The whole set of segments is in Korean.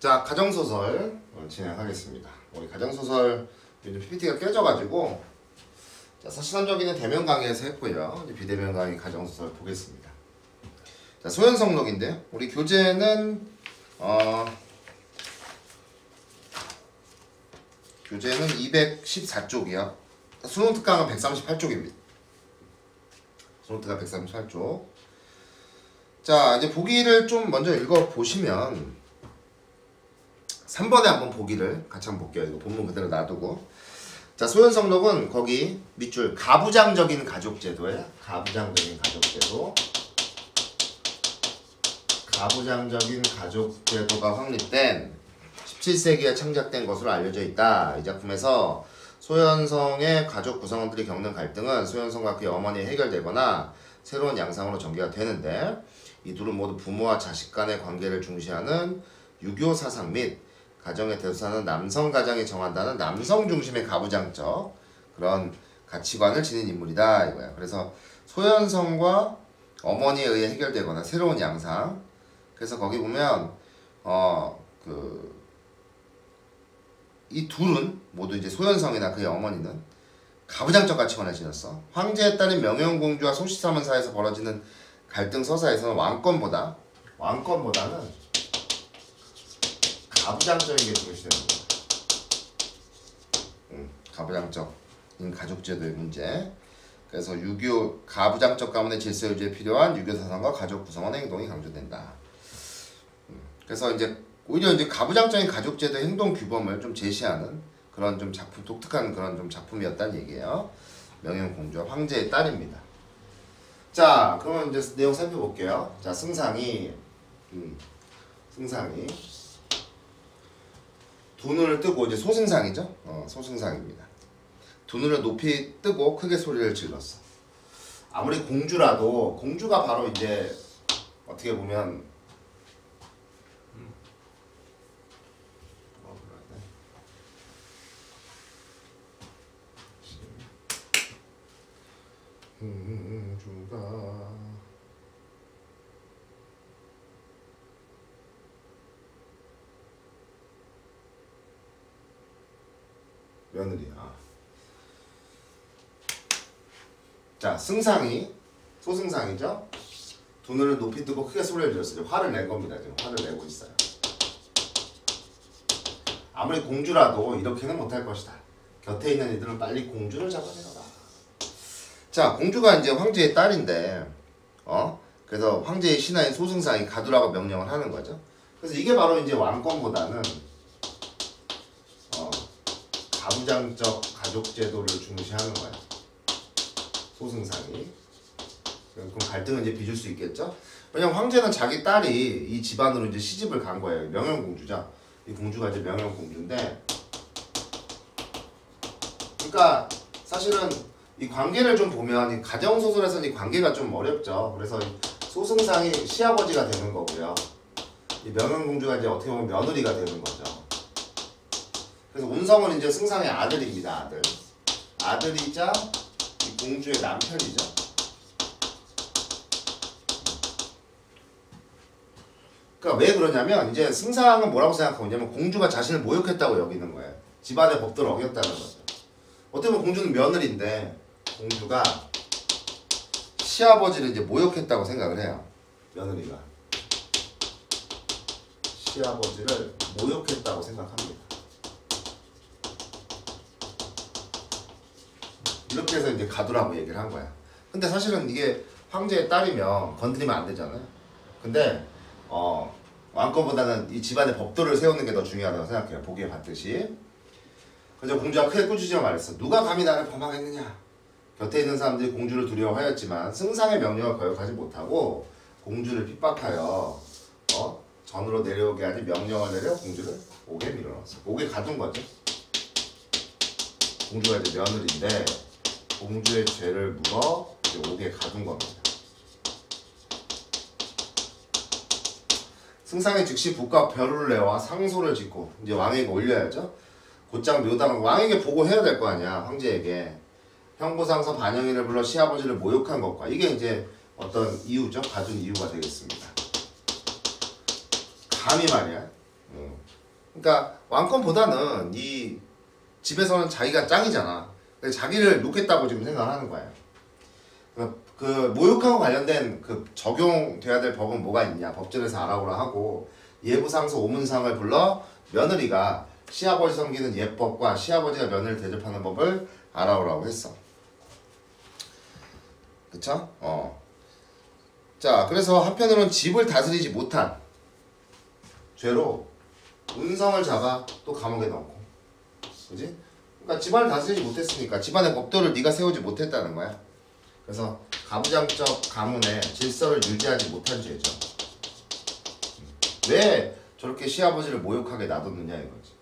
자, 가정소설 진행하겠습니다. 우리 가정소설 요즘 PPT가 깨져가지고 자, 사실상적인 대면 강의에서 했고요. 이제 비대면 강의 가정소설 보겠습니다. 자, 소현성록인데요. 우리 교재는 교재는 214쪽이요. 수능 특강은 138쪽입니다. 수능 특강 138쪽. 자, 이제 보기를 좀 먼저 읽어보시면 3번에 한번 보기를 같이 한번 볼게요. 이거 본문 그대로 놔두고. 자, 소현성록은 거기 밑줄 가부장적인 가족제도예요. 가부장적인 가족제도. 가부장적인 가족제도가 확립된 17세기에 창작된 것으로 알려져 있다. 이 작품에서 소현성의 가족 구성원들이 겪는 갈등은 소현성과 그의 어머니에 해결되거나 새로운 양상으로 전개가 되는데, 이 둘은 모두 부모와 자식 간의 관계를 중시하는 유교 사상 및 가정의 대소사는 남성 가장이 정한다는 남성 중심의 가부장적 그런 가치관을 지닌 인물이다 이거야. 그래서 소현성과 어머니에 의해 해결되거나 새로운 양상. 그래서 거기 보면 이 둘은 모두 이제 소현성이나 그의 어머니는 가부장적 가치관을 지녔어. 황제에 따른 명예공주와 소시사문 사이에서 벌어지는 갈등 서사에서는 왕권보다는 가부장적인 게 중시되는 거야. 가부장적인 가족제도의 문제. 그래서 유교 가부장적 가문의 질서 유지에 필요한 유교 사상과 가족 구성원의 행동이 강조된다. 그래서 이제 오히려 이제 가부장적인 가족제도 행동 규범을 좀 제시하는 그런 좀 작품, 독특한 그런 좀 작품이었다는 얘기예요. 명예공주와 황제의 딸입니다. 자, 그러면 이제 내용 살펴볼게요. 자, 승상이 두 눈을 뜨고, 이제 소승상이죠. 소승상입니다. 두 눈을 높이 뜨고 크게 소리를 질렀어. 아무리 공주라도, 공주가 바로 이제 어떻게 보면 공주가 며느리야. 자, 승상이 소승상이죠. 두 눈을 높이 뜨고 크게 소리를 질렀어요. 화를 낸 겁니다. 지금 화를 내고 있어요. 아무리 공주라도 이렇게는 못할 것이다. 곁에 있는 이들은 빨리 공주를 잡아내라. 자, 공주가 이제 황제의 딸인데, 그래서 황제의 신하인 소승상이 가두라고 명령을 하는 거죠. 그래서 이게 바로 이제 왕권보다는 가부장적 가족제도를 중시하는 거예요. 소승상이. 그럼 갈등은 이제 빚을 수 있겠죠. 왜냐면 황제는 자기 딸이 이 집안으로 이제 시집을 간 거예요. 명현공주죠. 이 공주가 이제 명현공주인데, 그러니까 사실은 이 관계를 좀 보면 이 가정소설에서는 이 관계가 좀 어렵죠. 그래서 소승상이 시아버지가 되는 거고요. 이 명현공주가 이제 어떻게 보면 며느리가 되는 거죠. 그래서 운성은 이제 승상의 아들입니다. 아들이자 이 공주의 남편이죠. 그러니까 왜 그러냐면 이제 승상은 뭐라고 생각하고 있냐면 공주가 자신을 모욕했다고 여기는 거예요. 집안의 법도를 어겼다는 거죠. 어떻게 보면 공주는 며느리인데 공주가 시아버지를 이제 모욕했다고 생각을 해요. 며느리가 시아버지를 모욕했다고 생각합니다. 이렇게 해서 이제 가두라고 얘기를 한 거야. 근데 사실은 이게 황제의 딸이면 건드리면 안 되잖아요. 근데 왕권보다는 이 집안의 법도를 세우는 게 더 중요하다고 생각해요. 보기에 봤듯이. 그래서 공주가 크게 꾸짖으며 말했어. 누가 감히 나를 범하겠느냐. 곁에 있는 사람들이 공주를 두려워하였지만 승상의 명령을 거역하지 못하고 공주를 핍박하여 전으로 내려오게 하니 명령을 내려 공주를 옥에 밀어넣었어. 옥에 가둔 거죠. 공주가 이제 며느리인데 공주의 죄를 물어 이제 옥에 가둔 겁니다. 승상이 즉시 북과 벼루를 내와 상소를 짓고 이제 왕에게 올려야죠. 곧장 묘당을 왕에게 보고해야 될 거 아니야. 황제에게. 형부상서 반영인을 불러 시아버지를 모욕한 것과 이게 이제 어떤 이유죠. 가둔 이유가 되겠습니다. 감히 말이야. 그러니까 왕권보다는 이 집에서는 자기가 짱이잖아. 그래서 자기를 놓겠다고 지금 생각하는 거예요. 그 모욕하고 관련된 그 적용돼야 될 법은 뭐가 있냐? 법전에서 알아보라 하고 예부상서 오문상을 불러 며느리가 시아버지 섬기는 예법과 시아버지가 며느리를 대접하는 법을 알아오라고 했어. 그쵸? 자, 그래서 한편으로는 집을 다스리지 못한 죄로 운성을 잡아 또 감옥에 넣고, 그지? 그러니까 집안을 다스리지 못했으니까 집안의 법도를 네가 세우지 못했다는 거야. 그래서 가부장적 가문의 질서를 유지하지 못한 죄죠. 왜 저렇게 시아버지를 모욕하게 놔뒀느냐 이거지.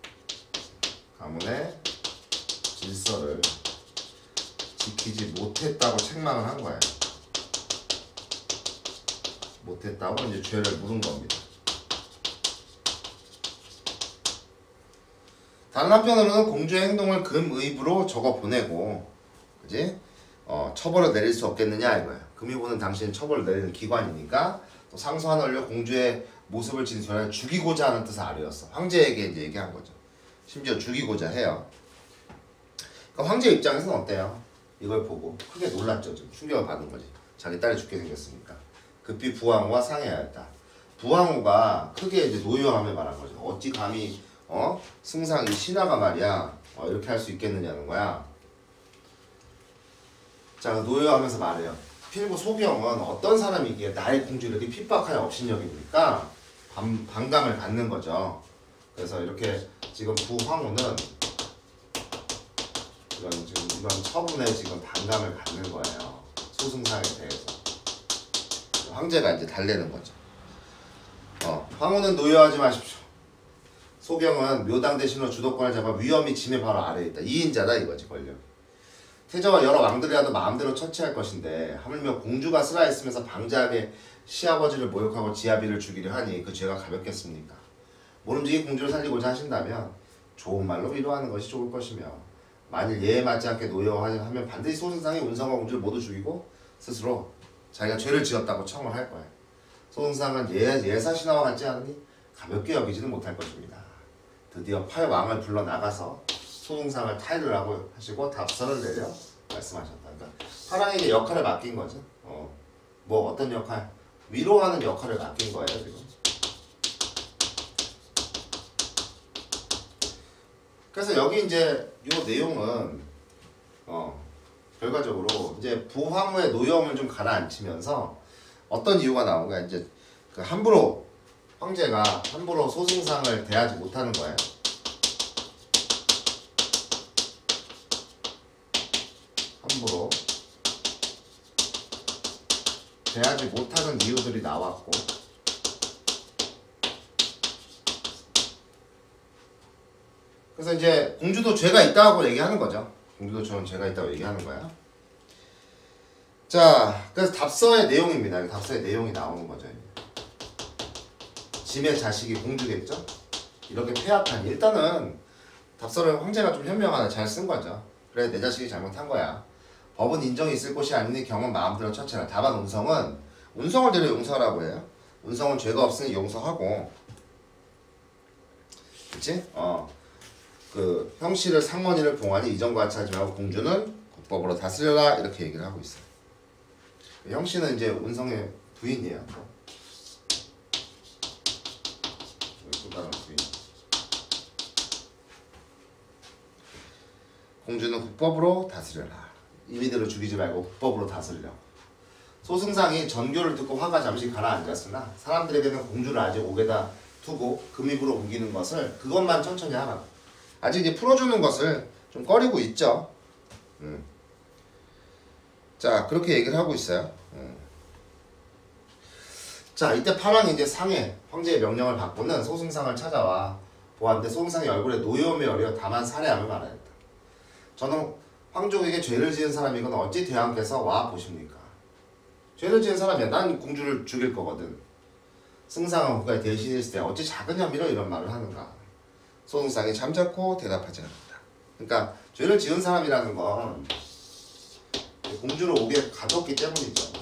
가문의 질서를 지키지 못했다고 책망을 한 거야. 못했다고 이제 죄를 물은 겁니다. 다른 한편으로는 공주의 행동을 금의부로 적어 보내고, 그지? 처벌을 내릴 수 없겠느냐 이거야. 금의부는 당신은 처벌을 내리는 기관이니까 또 상소한 원료 공주의 모습을 진술하여 죽이고자 하는 뜻을 아뢰었어. 황제에게 이제 얘기한 거죠. 심지어 죽이고자 해요. 그러니까 황제 입장에서는 어때요? 이걸 보고 크게 놀랐죠. 좀 충격을 받은 거지. 자기 딸이 죽게 생겼으니까. 급히 부왕후와 상의하였다. 부왕후가 크게 이제 노여함을 말한 거죠. 어찌 감히 승상이 신하가 말이야 이렇게 할 수 있겠느냐는 거야. 자, 노여하면서 말해요. 필부 소경은 어떤 사람이기에 나의 공주를 이렇게 핍박하여 업신여깁니까? 반감을 갖는 거죠. 그래서 이렇게 지금 부황후는 이런 처분에 지금 반감을 갖는 거예요. 소승상에 대해서. 황제가 이제 달래는 거죠. 황후는 노여하지 마십시오. 소경은 묘당 대신으로 주도권을 잡아 위험이 짐의 바로 아래에 있다. 2인자다 이거지, 권력. 태자와 여러 왕들이라도 마음대로 처치할 것인데 하물며 공주가 쓰라했으면서 방자하게 시아버지를 모욕하고 지아비를 죽이려 하니 그 죄가 가볍겠습니까? 모름지기 공주를 살리고자 하신다면 좋은 말로 위로하는 것이 좋을 것이며, 만일 예에 맞지 않게 노여하면 반드시 소승상이 운성과 공주를 모두 죽이고 스스로 자기가 죄를 지었다고 청을 할 거예요. 소승상은 예사신하와 같지 않으니 가볍게 여기지는 못할 것입니다. 드디어 팔왕을 불러 나가서 소승상을 타일을 하고 하시고 답서를 내려 말씀하셨다. 그러니까 파랑에게 역할을 맡긴 거죠. 뭐 어떤 역할? 위로하는 역할을 맡긴 거예요 지금. 그래서 여기 이제 이 내용은 결과적으로 이제 부황후의 노여움을 좀 가라앉히면서 어떤 이유가 나온가, 이제 그 함부로 황제가 함부로 소승상을 대하지 못하는 거예요. 함부로 대하지 못하는 이유들이 나왔고, 그래서 이제 공주도 죄가 있다고 얘기하는 거죠. 공주도 저는 죄가 있다고 얘기하는 거야. 자, 그래서 답서의 내용입니다. 답서의 내용이 나오는 거죠. 짐의 자식이 공주겠죠? 이렇게 폐악한, 일단은 답서를 황제가 좀 현명하게 잘 쓴 거죠. 그래, 내 자식이 잘못한 거야. 법은 인정이 있을 곳이 아니니 경은 마음대로 처치하라. 다만 운성을 데려 용서하라고 해요. 운성은 죄가 없으니 용서하고, 그치? 그 형씨를 상원이를 봉하니 이전과 같이 하지 말고 공주는 국법으로 다스려라, 이렇게 얘기를 하고 있어요. 형씨는 이제 운성의 부인이에요. 또 다른 부인. 공주는 국법으로 다스려라. 임의대로 죽이지 말고 국법으로 다스리라고. 소승상이 전교를 듣고 화가 잠시 가라앉았으나 사람들에게는 공주를 아직 옥에다 두고 금입으로 옮기는 것을 그것만 천천히 하라고. 아직 이제 풀어주는 것을 좀 꺼리고 있죠. 자, 그렇게 얘기를 하고 있어요. 자, 이때 파랑이 이제 상해, 황제의 명령을 받고는 소승상을 찾아와 보았는데 소승상의 얼굴에 노여움이 어려 다만 살해함을 말하였다. 저는 황족에게 죄를 지은 사람이건 어찌 대왕께서 와 보십니까? 죄를 지은 사람이야. 난 공주를 죽일 거거든. 승상은 국가의 대신일 때 어찌 작은 혐의로 이런 말을 하는가? 소승상이 잠자코 대답하지 않았다. 그러니까 죄를 지은 사람이라는 건 공주를 옥에 가뒀기 때문이죠.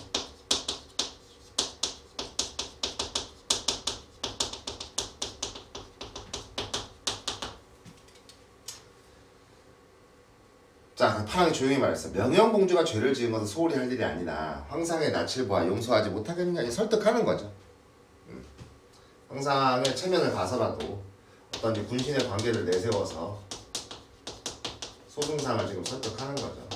자, 파랑이 조용히 말했어. 명현공주가 죄를 지은 것은 소홀히 할 일이 아니나 황상의 낯을 보아 용서하지 못하겠느냐 설득하는 거죠. 황상의 체면을 봐서라도 어떤 이제 군신의 관계를 내세워서 소승상을 지금 설득하는 거죠.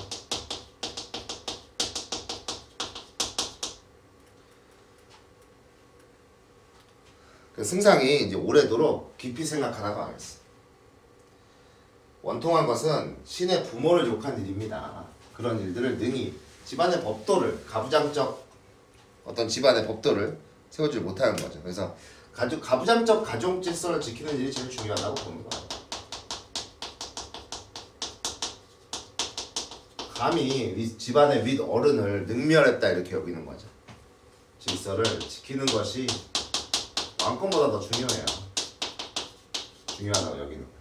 그 승상이 이제 오래도록 깊이 생각하다가 말했어. 원통한 것은 신의 부모를 욕한 일입니다. 그런 일들을 능히 집안의 법도를 가부장적 어떤 집안의 법도를 세우지 못하는 거죠. 그래서 가부장적 가족 질서를 지키는 일이 제일 중요하다고 보는 거예요. 감히 집안의 윗 어른을 능멸했다 이렇게 여기는 거죠. 질서를 지키는 것이 왕권보다 더 중요해요. 중요하다고 여기는.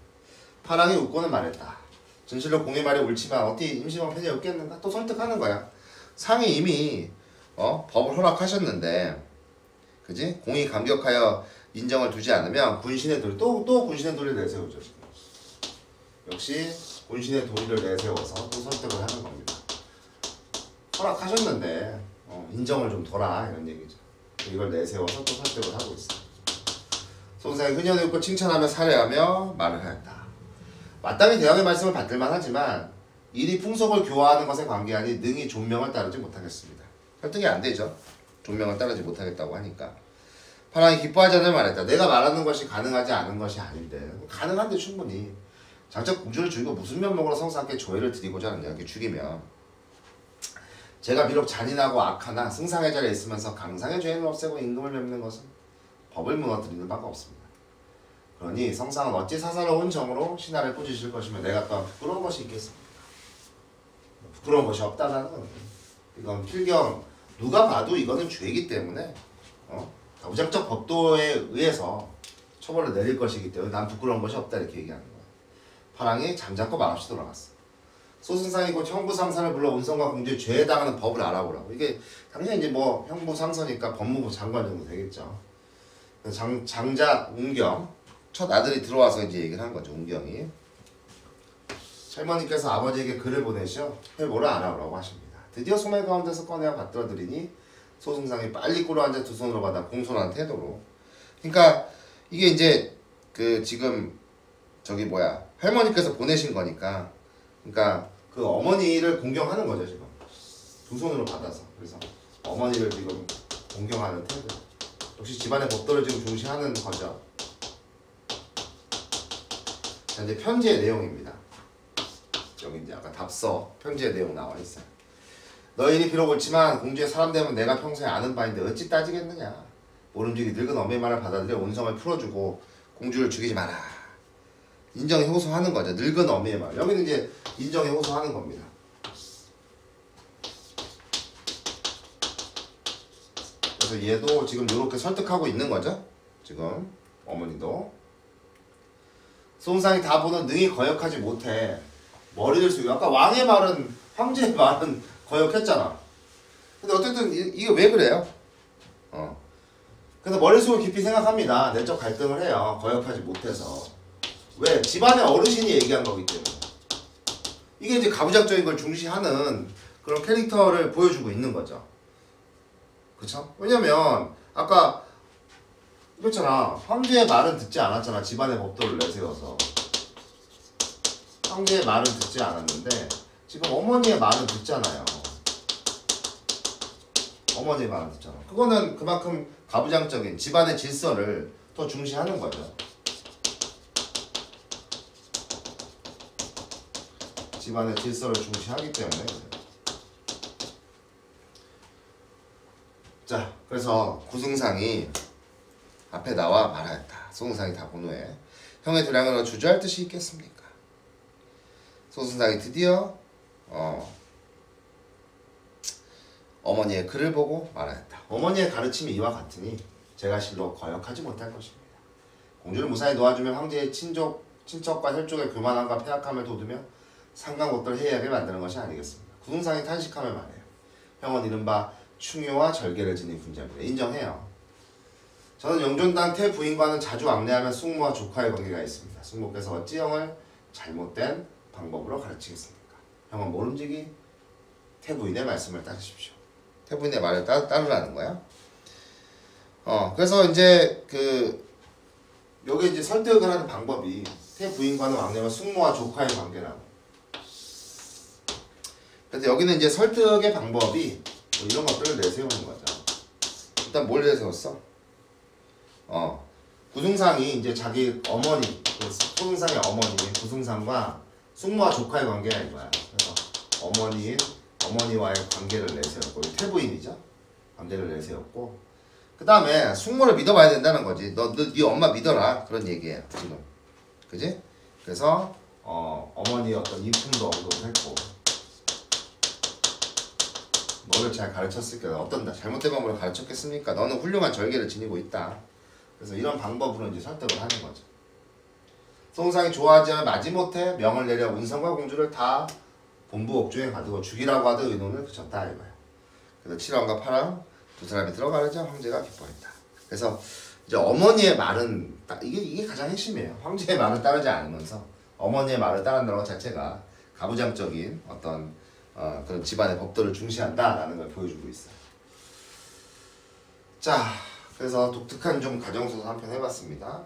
파랑이 웃고는 말했다. 진실로 공의 말이 옳지만 어떻게 임시방 편이 없겠는가? 또 설득하는 거야. 상이 이미 법을 허락하셨는데, 그지? 공이 감격하여 인정을 두지 않으면 군신의 도리 또 군신의 도리를 내세우죠. 지금. 역시 군신의 도리를 내세워서 또 설득을 하는 겁니다. 허락하셨는데 인정을 좀 둬라 이런 얘기죠. 이걸 내세워서 또 설득을 하고 있어요. 소승상이 흔연히 웃고 칭찬하며 살해하며 말을 하였다. 마땅히 대왕의 말씀을 받들만 하지만 일이 풍속을 교화하는 것에 관계하니 능히 존명을 따르지 못하겠습니다. 설득이 안 되죠. 존명을 따르지 못하겠다고 하니까. 파랑이 기뻐하지 않을 말했다. 내가 말하는 것이 가능하지 않은 것이 아닌데 가능한데 충분히 장차 공주를 죽이고 무슨 면목으로 성상께 조회를 드리고자 하느냐. 이렇게 죽이면 제가 비록 잔인하고 악하나 승상의 자리에 있으면서 강상의 죄인을 없애고 임금을 맺는 것은 법을 무너뜨리는 바가 없습니다. 그러니 성상은 어찌 사사로운 정으로 신하를 꾸짖을 것이며 내가 또한 부끄러운 것이 있겠습니까? 부끄러운 것이 없다는 건 이건 필경 누가 봐도 이거는 죄이기 때문에 가부장적 법도에 의해서 처벌을 내릴 것이기 때문에 난 부끄러운 것이 없다 이렇게 얘기하는 거야. 파랑이 잠잠고 말없이 돌아갔어. 소승상이 곧 형부상사를 불러 운성과 공주의 죄에 해당하는 법을 알아보라고. 이게 당연히 이제 뭐 형부상사니까 법무부 장관 정도 되겠죠. 장작 운경 첫 아들이 들어와서 이제 얘기를 한 거죠. 운경이 할머니께서 아버지에게 글을 보내셔 회보를 알아보라고 하십니다. 드디어 소매 가운데서 꺼내어 받들어 드리니 소승상이 빨리 꿇어앉아 두 손으로 받아 공손한 태도로. 그러니까 이게 이제 그 지금 저기 뭐야 할머니께서 보내신 거니까 그러니까 그 어머니를 공경하는 거죠 지금 두 손으로 받아서. 그래서 어머니를 지금 공경하는 태도. 역시 집안의 법도를 지금 중시하는 거죠. 자 이제 편지의 내용입니다. 여기 이제 아까 답서 편지의 내용 나와 있어요. 너희는 비록 옳지만 공주의 사람 되면 내가 평소에 아는 바인데 어찌 따지겠느냐. 모름지기 늙은 어머니 말을 받아들여 온성을 풀어주고 공주를 죽이지 마라. 인정에 호소하는 거죠. 늙은 어미의 말. 여기는 이제 인정에 호소하는 겁니다. 그래서 얘도 지금 이렇게 설득하고 있는 거죠. 지금 어머니도. 소승상이 다 보는 능히 거역하지 못해. 머리를 숙이고 아까 왕의 말은 황제의 말은 거역했잖아. 근데 어쨌든 이게 왜 그래요? 그래서 머릿속을 깊이 생각합니다. 내적 갈등을 해요. 거역하지 못해서. 왜? 집안의 어르신이 얘기한 거기 때문에. 이게 이제 가부장적인 걸 중시하는 그런 캐릭터를 보여주고 있는 거죠. 그쵸? 왜냐면 아까 그렇잖아. 황제의 말은 듣지 않았잖아. 집안의 법도를 내세워서. 황제의 말은 듣지 않았는데 지금 어머니의 말은 듣잖아요. 어머니의 말은 듣잖아. 그거는 그만큼 가부장적인 집안의 질서를 더 중시하는 거죠. 집안의 질서를 중시하기 때문에. 자, 그래서 구승상이 앞에 나와 말하였다. 소승상이 다 본 후에 형의 도량을 주저할 뜻이 있겠습니까? 소승상이 드디어 어머니의 글을 보고 말하였다. 어머니의 가르침이 이와 같으니 제가 실로 거역하지 못할 것입니다. 공주를 무사히 놓아주면 황제의 친척과 혈족의 교만함과 폐악함을 돋우며 상관것들 해이하게 만드는 것이 아니겠습니까? 구승상이 탄식하며 말해요. 형은 이른바 충효와 절개를 지닌 군자입니다. 인정해요. 저는 영존당 태부인과는 자주 왕래하며 숙모와 조카의 관계가 있습니다. 숙모께서 어찌 형을 잘못된 방법으로 가르치겠습니까? 형은 모름지기 태부인의 말씀을 따르십시오. 태부인의 말을 따르라는 거야. 그래서 이제 요게 이제 설득을 하는 방법이 태부인과는 왕래와 숙모와 조카의 관계라고. 그래서 여기는 이제 설득의 방법이 뭐 이런 것들을 내세우는 거죠. 일단 뭘 내세웠어? 구승상이 이제 자기 어머니, 소승상의 어머니 구승상과 숙모와 조카의 관계가 이거야. 그래서 어머니와의 관계를 내세웠고, 태부인이죠. 관계를 내세웠고, 그 다음에 숙모를 믿어봐야 된다는 거지. 네 엄마 믿어라. 그런 얘기예요. 지금. 그지? 그래서 어머니의 어떤 인품도 언급을 했고, 너를 잘 가르쳤을까? 어떤 잘못된 방법을 가르쳤겠습니까? 너는 훌륭한 절개를 지니고 있다. 그래서 이런 방법으로 이제 설득을 하는 거죠. 소승상이 좋아하지 않아 마지못해 명을 내려 운성과 공주를 다 본부 옥중에 가두고 죽이라고 하듯 의논을 그쳤다 이거야. 그래서 7왕과 8왕 두 사람이 들어가려자 황제가 기뻐했다. 그래서 이제 어머니의 말은 이게 가장 핵심이에요. 황제의 말을 따르지 않으면서 어머니의 말을 따른다는 것 자체가 가부장적인 어떤 그런 집안의 법도를 중시한다라는 걸 보여주고 있어요. 자, 그래서 독특한 좀 가정소설 한 편 해봤습니다.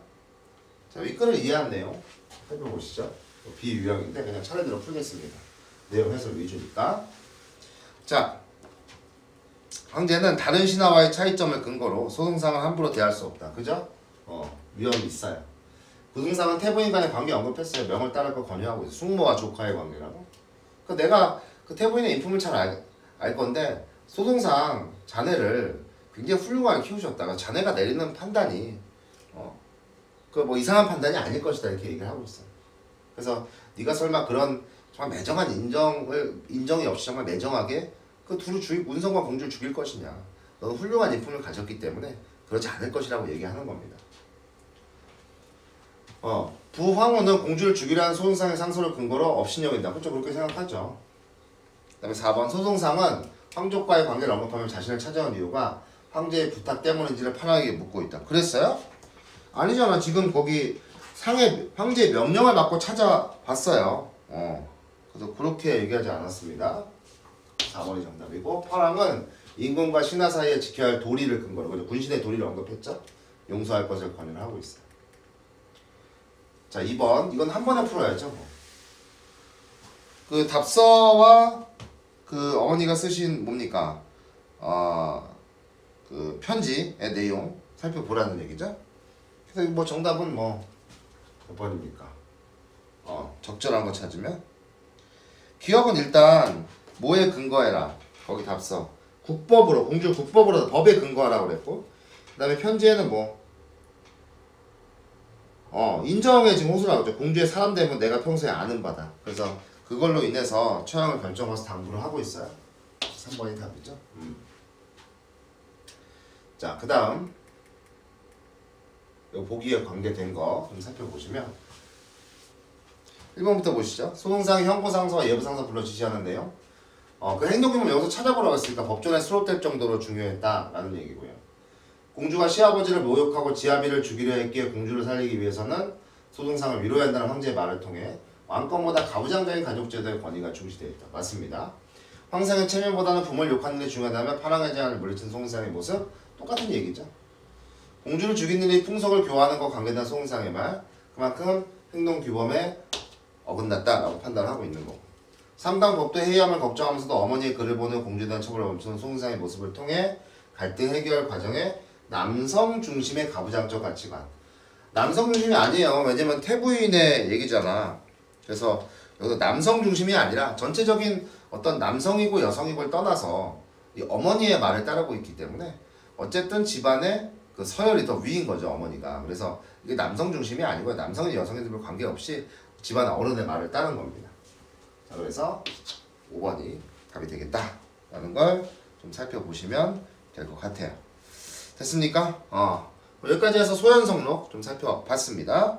자, 윗글을 이해한 내용 살펴보시죠. 비유형인데 그냥 차례대로 풀겠습니다. 내용 해설 위주니까. 자, 황제는 다른 신하와의 차이점을 근거로 소승상을 함부로 대할 수 없다. 그죠? 위험이 있어요. 구승상은 태부인 간의 관계 언급했어요. 명을 따를 걸 권유하고 있어요. 숙모와 조카의 관계라고. 내가 그 태부인의 인품을 잘 알 건데 소승상 자네를 굉장히 훌륭하게 키우셨다가 자네가 내리는 판단이 그 뭐 이상한 판단이 아닐 것이다 이렇게 얘기를 하고 있어요. 그래서 네가 설마 그런 정말 매정한 인정이 없이 정말 매정하게 그 운성과 공주를 죽일 것이냐? 너는 훌륭한 인품을 가졌기 때문에 그러지 않을 것이라고 얘기하는 겁니다. 부황후는 공주를 죽이라는 소승상의 상소를 근거로 업신여긴다. 그렇죠? 그렇게 생각하죠. 그 다음에 4번 소승상은 황족과의 관계를 언급하며 자신을 찾아온 이유가 황제의 부탁 때문인지를 판하게 묻고 있다. 그랬어요? 아니잖아. 지금 거기 황제의 명령을 받고 찾아봤어요. 그래서 그렇게 얘기하지 않았습니다. 4번이 정답이고 8항은 임금과 신하 사이에 지켜야 할 도리를 근거로 군신의 도리를 언급했죠. 용서할 것을 권유를 하고 있어요. 자 2번 이건 한 번에 풀어야죠. 그 답서와 그 어머니가 쓰신 뭡니까? 그 편지의 내용 살펴보라는 얘기죠. 그래서 뭐 정답은 몇 번입니까? 적절한 거 찾으면 기억은 일단 뭐에 근거해라. 거기 답서 국법으로 공주 국법으로 법에 근거하라고 그랬고 그 다음에 편지에는 인정에 지금 호소라고 했죠. 공주의 사람됨은 내가 평소에 아는 바다. 그래서 그걸로 인해서 처형을 결정해서 당부를 하고 있어요. 3번이 답이죠. 자, 그 다음 보기에 관계된 거 좀 살펴보시면 1번부터 보시죠. 소승상이 형부상서와 예부상서 불러 지시하는 내용. 그 행동규범을 여기서 찾아보라고 했으니까 법전에 수록될 정도로 중요했다라는 얘기고요. 공주가 시아버지를 모욕하고 지아비를 죽이려 했기에 공주를 살리기 위해서는 소승상을 위로해야 한다는 황제의 말을 통해 왕권보다 가부장적인 가족제도의 권위가 중시되어 있다. 맞습니다. 황상의 체면보다는 부모를 욕하는 게 중요하다면 파랑의 제한을 물리친 소승상의 모습 똑같은 얘기죠. 공주를 죽인 일이 풍속을 교화하는 것 관계된 소승상의 말 그만큼 행동규범에 어긋났다라고 판단을 하고 있는 거고 3강 법도 해이함을 걱정하면서도 어머니의 글을 보는 공주에 대한 처벌을 멈추는 소승상의 모습을 통해 갈등 해결 과정에 남성 중심의 가부장적 가치관 남성 중심이 아니에요. 왜냐면 태부인의 얘기잖아. 그래서 여기서 남성 중심이 아니라 전체적인 어떤 남성이고 여성이고를 떠나서 이 어머니의 말을 따르고 있기 때문에 어쨌든 집안의 그 서열이 더 위인 거죠. 어머니가. 그래서 이게 남성 중심이 아니고요. 남성이 여성이들 관계없이 집안 어른의 말을 따른 겁니다. 자, 그래서 5번이 답이 되겠다라는 걸 좀 살펴보시면 될 것 같아요. 됐습니까? 여기까지 해서 소현성록 좀 살펴봤습니다.